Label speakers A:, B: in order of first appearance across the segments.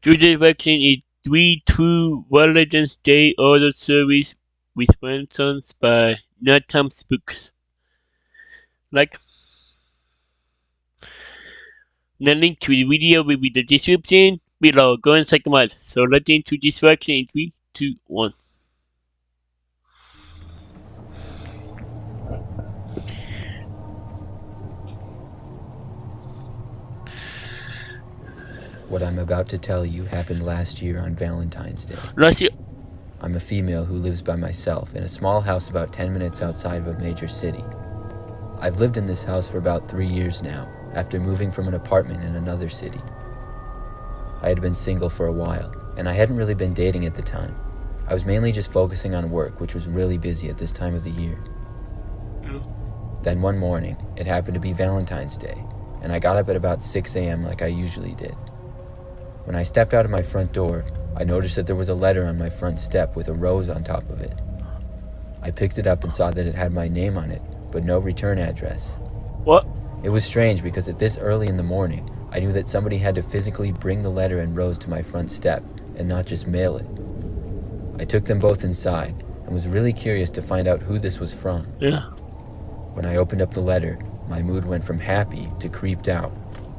A: Today's vaccine is 3 True Valentine's Day auto service with Valentines by Nathan's Books. Like, the link to the video will be in the description below. Go and check them out. So let's get into this vaccine in 3, 2, 1.
B: What I'm about to tell you happened last year on Valentine's Day.
A: Last year,
B: I'm a female who lives by myself in a small house about 10 minutes outside of a major city. I've lived in this house for about 3 years now, after moving from an apartment in another city. I had been single for a while, and I hadn't really been dating at the time. I was mainly just focusing on work, which was really busy at this time of the year. Then one morning, it happened to be Valentine's Day, and I got up at about 6 a.m. like I usually did. When I stepped out of my front door, I noticed that there was a letter on my front step with a rose on top of it. I picked it up and saw that it had my name on it, but no return address.
A: what?
B: It was strange because at this early in the morning, I knew that somebody had to physically bring the letter and rose to my front step and not just mail it. I took them both inside and was really curious to find out who this was from.
A: Yeah.
B: When I opened up the letter, my mood went from happy to creeped out.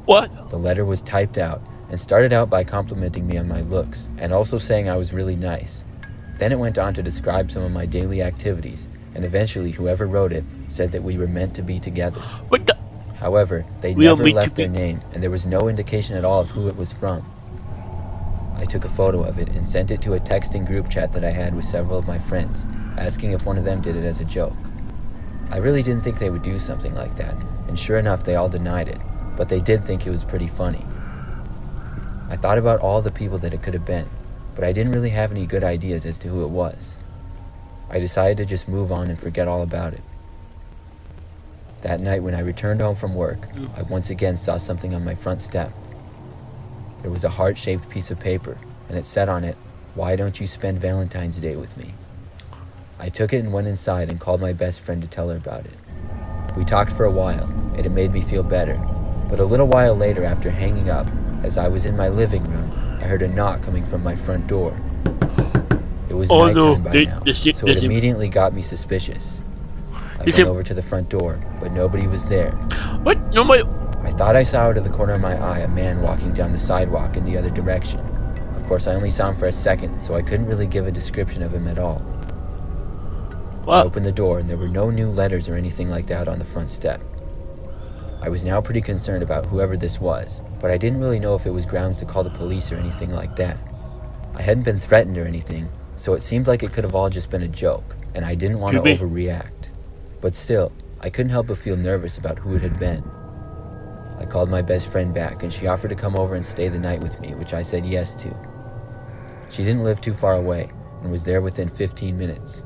A: What?
B: The letter was typed out and started out by complimenting me on my looks and also saying I was really nice. Then it went on to describe some of my daily activities, and eventually whoever wrote it said that we were meant to be together.
A: What the?
B: However, they
A: We are
B: never
A: meant to
B: left
A: be-
B: their name, and there was no indication at all of who it was from. I took a photo of it and sent it to a texting group chat that I had with several of my friends, asking if one of them did it as a joke. I really didn't think they would do something like that, and sure enough they all denied it, but they did think it was pretty funny. I thought about all the people that it could have been, but I didn't really have any good ideas as to who it was. I decided to just move on and forget all about it. That night when I returned home from work, I once again saw something on my front step. There was a heart-shaped piece of paper, and it said on it, "Why don't you spend Valentine's Day with me?" I took it and went inside and called my best friend to tell her about it. We talked for a while, and it made me feel better, but a little while later after hanging up, as I was in my living room, I heard a knock coming from my front door. It was
A: Oh, no.
B: nighttime by now, so it immediately got me suspicious. I went over to the front door, but nobody was there.
A: What? No, my.
B: I thought I saw out of the corner of my eye a man walking down the sidewalk in the other direction. Of course, I only saw him for a second, so I couldn't really give a description of him at all. I
A: What?
B: opened the door, and there were no new letters or anything like that on the front step. I was now pretty concerned about whoever this was, but I didn't really know if it was grounds to call the police or anything like that. I hadn't been threatened or anything, so it seemed like it could have all just been a joke, and I didn't want to
A: Could be.
B: overreact. But still, I couldn't help but feel nervous about who it had been. I called my best friend back, and she offered to come over and stay the night with me, which I said yes to. She didn't live too far away, and was there within 15 minutes.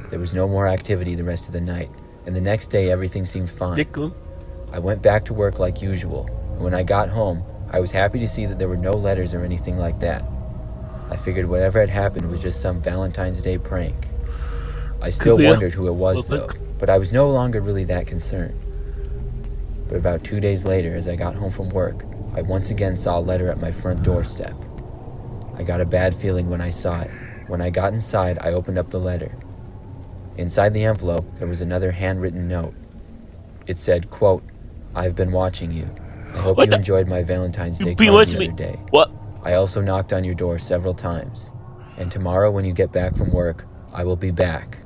B: There was no more activity the rest of the night, and the next day everything seemed fine. I went back to work like usual, and when I got home, I was happy to see that there were no letters or anything like that. I figured whatever had happened was just some Valentine's Day prank. I still
A: Could be.
B: wondered who it was though, but I was no longer really that concerned. But about 2 days later, as I got home from work, I once again saw a letter at my front doorstep. I got a bad feeling when I saw it. When I got inside, I opened up the letter. Inside the envelope, there was another handwritten note. It said, quote, "I've been watching you. I hope
A: What
B: you
A: the-
B: enjoyed my Valentine's Day
A: You
B: card
A: watched
B: the
A: me.
B: other day.
A: What?
B: I also knocked on your door several times. And tomorrow when you get back from work, I will be back."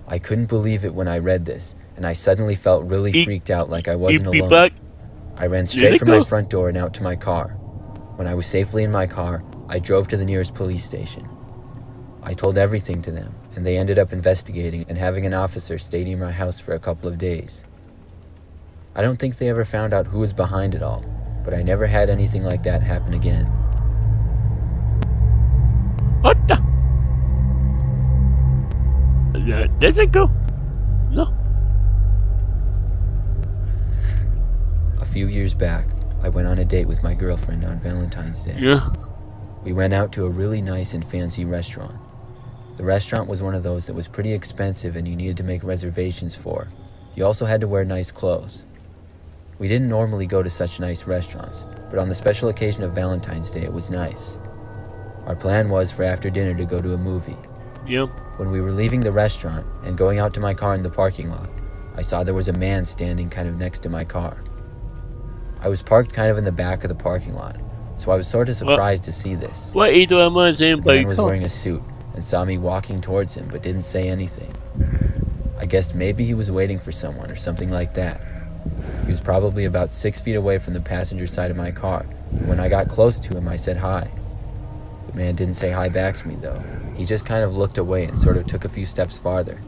B: I couldn't believe it when I read this, and I suddenly felt really freaked out like I wasn't
A: Be
B: alone.
A: back.
B: I ran
A: Let
B: straight
A: it
B: from my
A: go.
B: front door and out to my car. When I was safely in my car, I drove to the nearest police station. I told everything to them, and they ended up investigating and having an officer stay near my house for a couple of days. I don't think they ever found out who was behind it all, but I never had anything like that happen again.
A: What the? Does it go? No.
B: A few years back, I went on a date with my girlfriend on Valentine's Day.
A: Yeah.
B: We went out to a really nice and fancy restaurant. The restaurant was one of those that was pretty expensive and you needed to make reservations for. You also had to wear nice clothes. We didn't normally go to such nice restaurants, but on the special occasion of Valentine's Day, it was nice. Our plan was for after dinner to go to a movie.
A: Yep.
B: When we were leaving the restaurant and going out to my car in the parking lot, I saw there was a man standing kind of next to my car. I was parked kind of in the back of the parking lot, so I was sort of surprised to see this.
A: What is the man saying
B: The
A: by
B: man was
A: car?
B: wearing a suit and saw me walking towards him but didn't say anything. I guessed maybe he was waiting for someone or something like that. He was probably about 6 feet away from the passenger side of my car, and when I got close to him I said hi. The man didn't say hi back to me though. He just kind of looked away and sort of took a few steps farther.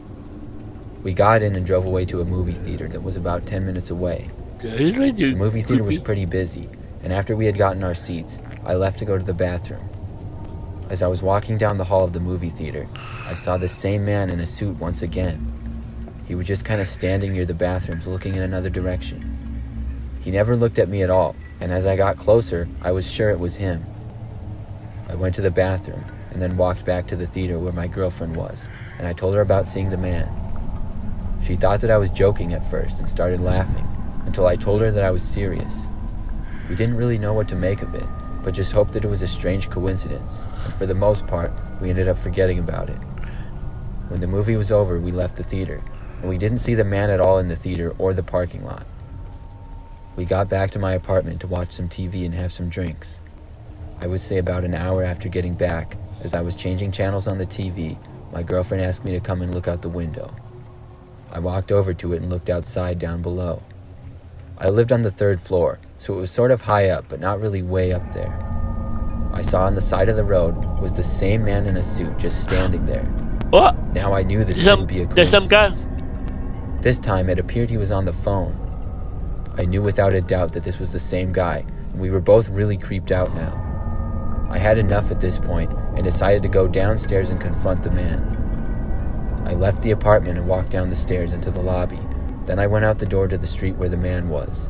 B: We got in and drove away to a movie theater that was about 10 minutes away. The movie theater was pretty busy, and after we had gotten our seats, I left to go to the bathroom. As I was walking down the hall of the movie theater, I saw the same man in a suit once again. He was just kind of standing near the bathrooms looking in another direction. He never looked at me at all, and as I got closer, I was sure it was him. I went to the bathroom and then walked back to the theater where my girlfriend was, and I told her about seeing the man. She thought that I was joking at first and started laughing, until I told her that I was serious. We didn't really know what to make of it, but just hoped that it was a strange coincidence, and for the most part, we ended up forgetting about it. When the movie was over, we left the theater, and we didn't see the man at all in the theater or the parking lot. We got back to my apartment to watch some TV and have some drinks. I would say about an hour after getting back, as I was changing channels on the TV, my girlfriend asked me to come and look out the window. I walked over to it and looked outside down below. I lived on the 3rd floor, so it was sort of high up, but not really way up there. I saw on the side of the road was the same man in a suit just standing there.
A: What?
B: Now I knew this couldn't be a
A: There's some guy.
B: coincidence. This time it appeared he was on the phone. I knew without a doubt that this was the same guy, and we were both really creeped out now. I had enough at this point and decided to go downstairs and confront the man. I left the apartment and walked down the stairs into the lobby. Then I went out the door to the street where the man was.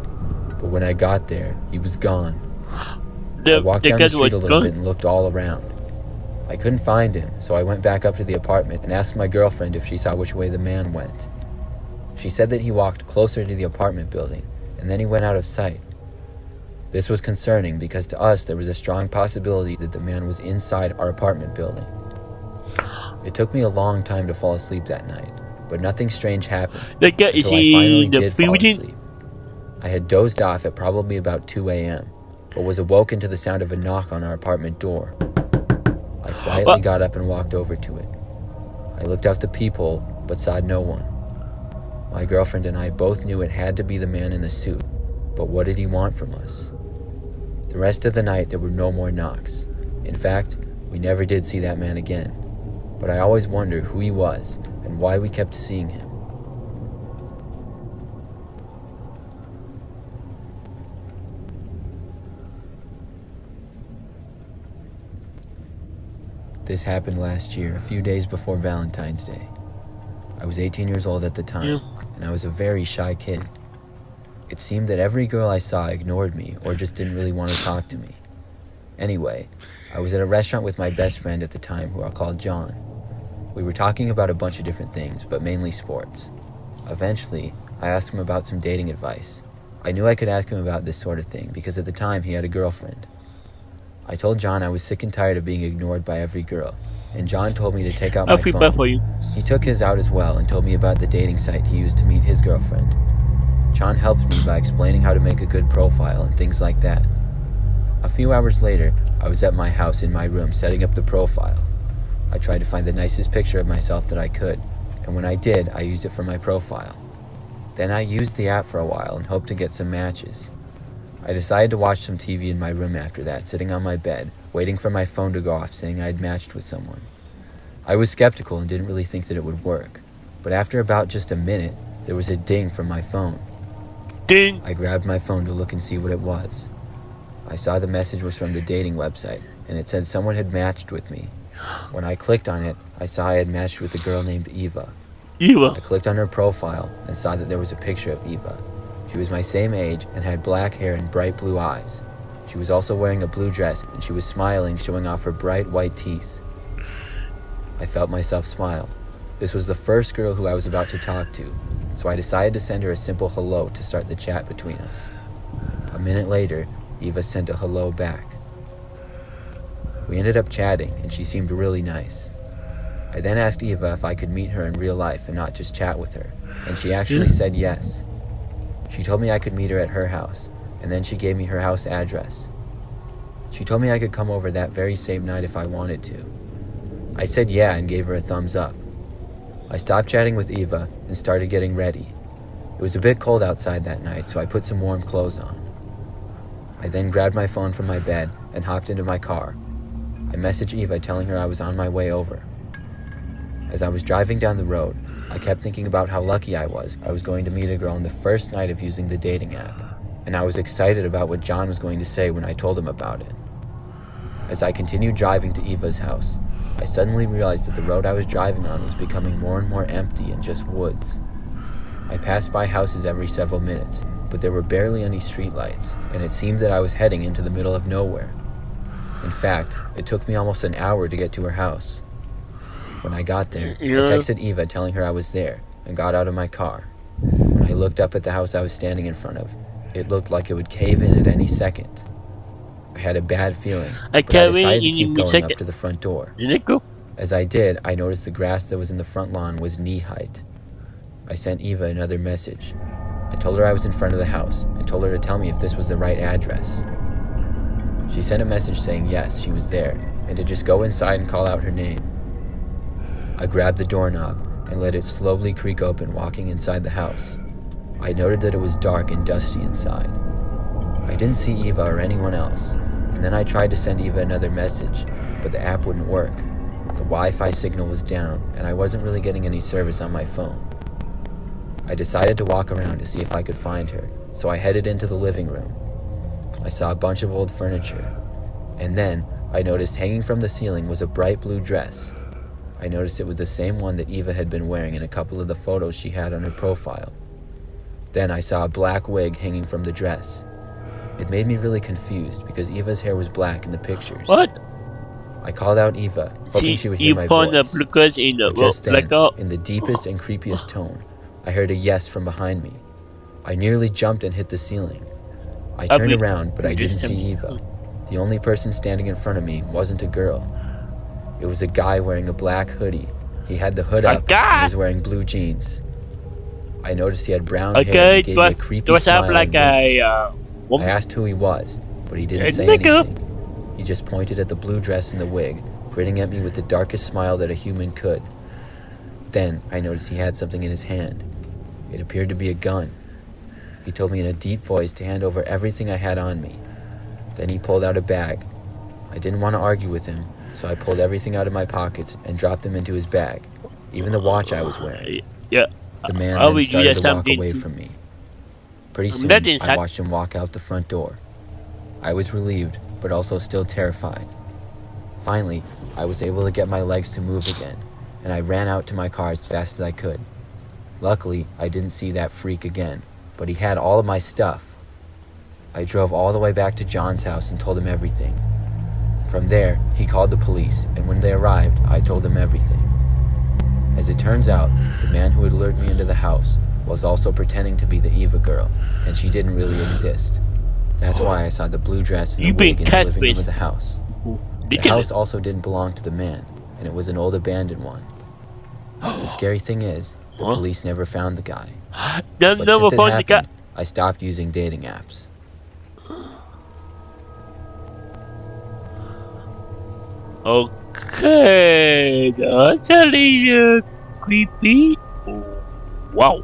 B: But when I got there, he was gone. I walked down the street a little bit and looked all around. I couldn't find him, so I went back up to the apartment and asked my girlfriend if she saw which way the man went. She said that he walked closer to the apartment building, and then he went out of sight. This was concerning because to us there was a strong possibility that the man was inside our apartment building. It took me a long time to fall asleep that night, but nothing strange happened
A: The guy is
B: until I finally
A: in the
B: did fall
A: building.
B: asleep. I had dozed off at probably about 2 a.m., but was awoken to the sound of a knock on our apartment door. I quietly got up and walked over to it. I looked out the peephole, but saw no one. My girlfriend and I both knew it had to be the man in the suit, but what did he want from us? The rest of the night there were no more knocks. In fact, we never did see that man again, but I always wondered who he was and why we kept seeing him. This happened last year, a few days before Valentine's Day. I was 18 years old at the time, and I was a very shy kid. It seemed that every girl I saw ignored me or just didn't really want to talk to me. Anyway, I was at a restaurant with my best friend at the time, who I'll call John. We were talking about a bunch of different things, but mainly sports. Eventually, I asked him about some dating advice. I knew I could ask him about this sort of thing because at the time he had a girlfriend. I told John I was sick and tired of being ignored by every girl, and John told me to take out my
A: I feel bad
B: phone.
A: for you.
B: He took his out as well and told me about the dating site he used to meet his girlfriend. John helped me by explaining how to make a good profile and things like that. A few hours later, I was at my house in my room setting up the profile. I tried to find the nicest picture of myself that I could, and when I did, I used it for my profile. Then I used the app for a while and hoped to get some matches. I decided to watch some TV in my room after that, sitting on my bed, waiting for my phone to go off saying I had matched with someone. I was skeptical and didn't really think that it would work, but after about just a minute, there was a ding from my phone.
A: Ding!
B: I grabbed my phone to look and see what it was. I saw the message was from the dating website, and it said someone had matched with me. When I clicked on it, I saw I had matched with a girl named Eva.
A: Eva.
B: I clicked on her profile and saw that there was a picture of Eva. She was my same age and had black hair and bright blue eyes. She was also wearing a blue dress, and she was smiling, showing off her bright white teeth. I felt myself smile. This was the first girl who I was about to talk to, so I decided to send her a simple hello to start the chat between us. A minute later, Eva sent a hello back. We ended up chatting, and she seemed really nice. I then asked Eva if I could meet her in real life and not just chat with her, and she actually said yes. She told me I could meet her at her house, and then she gave me her house address. She told me I could come over that very same night if I wanted to. I said yeah and gave her a thumbs up. I stopped chatting with Eva and started getting ready. It was a bit cold outside that night, so I put some warm clothes on. I then grabbed my phone from my bed and hopped into my car. I messaged Eva telling her I was on my way over. As I was driving down the road, I kept thinking about how lucky I was going to meet a girl on the first night of using the dating app, and I was excited about what John was going to say when I told him about it. As I continued driving to Eva's house, I suddenly realized that the road I was driving on was becoming more and more empty and just woods. I passed by houses every several minutes, but there were barely any streetlights, and it seemed that I was heading into the middle of nowhere. In fact, it took me almost an hour to get to her house. When I got there, I texted Eva telling her I was there and got out of my car. When I looked up at the house I was standing in front of, it looked like it would cave in at any second. I had a bad feeling, but I decided to keep going up to the front door. As I did, I noticed the grass that was in the front lawn was knee height. I sent Eva another message. I told her I was in front of the house and told her to tell me if this was the right address. She sent a message saying yes, she was there, and to just go inside and call out her name. I grabbed the doorknob and let it slowly creak open, walking inside the house. I noted that it was dark and dusty inside. I didn't see Eva or anyone else, and then I tried to send Eva another message, but the app wouldn't work. The Wi-Fi signal was down, and I wasn't really getting any service on my phone. I decided to walk around to see if I could find her, so I headed into the living room. I saw a bunch of old furniture, and then I noticed hanging from the ceiling was a bright blue dress. I noticed it was the same one that Eva had been wearing in a couple of the photos she had on her profile. Then I saw a black wig hanging from the dress. It made me really confused because Eva's hair was black in the pictures.
A: What?
B: I called out Eva, hoping she would hear my voice. But just then, in the deepest and creepiest tone, I heard a yes from behind me. I nearly jumped and hit the ceiling. I turned around, but I didn't see Eva. The only person standing in front of me wasn't a girl. It was a guy wearing a black hoodie. He had the hood up and was wearing blue jeans. I noticed he had brown hair and he gave me a creepy smile and winked. I asked who he was, but he didn't say anything. He just pointed at the blue dress and the wig, grinning at me with the darkest smile that a human could. Then I noticed he had something in his hand. It appeared to be a gun. He told me in a deep voice to hand over everything I had on me. Then he pulled out a bag. I didn't want to argue with him, so I pulled everything out of my pockets and dropped them into his bag, even the watch I was wearing. The man then started to walk away from me. Pretty soon, I watched him walk out the front door. I was relieved, but also still terrified. Finally, I was able to get my legs to move again, and I ran out to my car as fast as I could. Luckily, I didn't see that freak again, but he had all of my stuff. I drove all the way back to John's house and told him everything. From there, he called the police, and when they arrived, I told them everything. As it turns out, the man who had lured me into the house was also pretending to be the Eva girl, and she didn't really exist. That's why I saw the blue dress and the wig in the living room of the house. The house also didn't belong to the man, and it was an old abandoned one. The scary thing is, the police never found the guy. But since it happened, I stopped using dating apps.
A: Okay, that's a little creepy. Wow.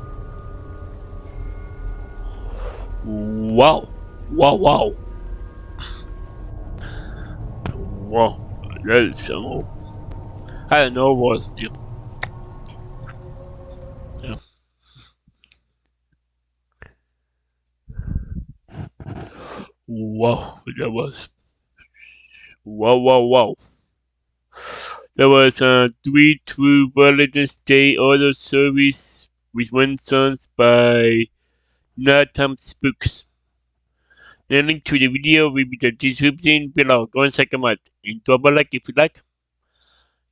A: Wow. Wow, wow. Wow, that's so... I don't know what... Yeah. Wow, that was... Wow, wow, wow. There was a 3 Valentine's Day auto service with Valentines by Nighttime Spooks. The link to the video will be the description below. Go and check them out. And drop a like if you like.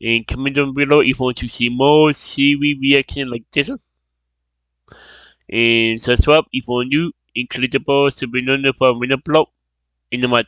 A: And comment down below if you want to see more series reaction like this one. And subscribe if you're new. incredible souvenir from Winterblot in the mud.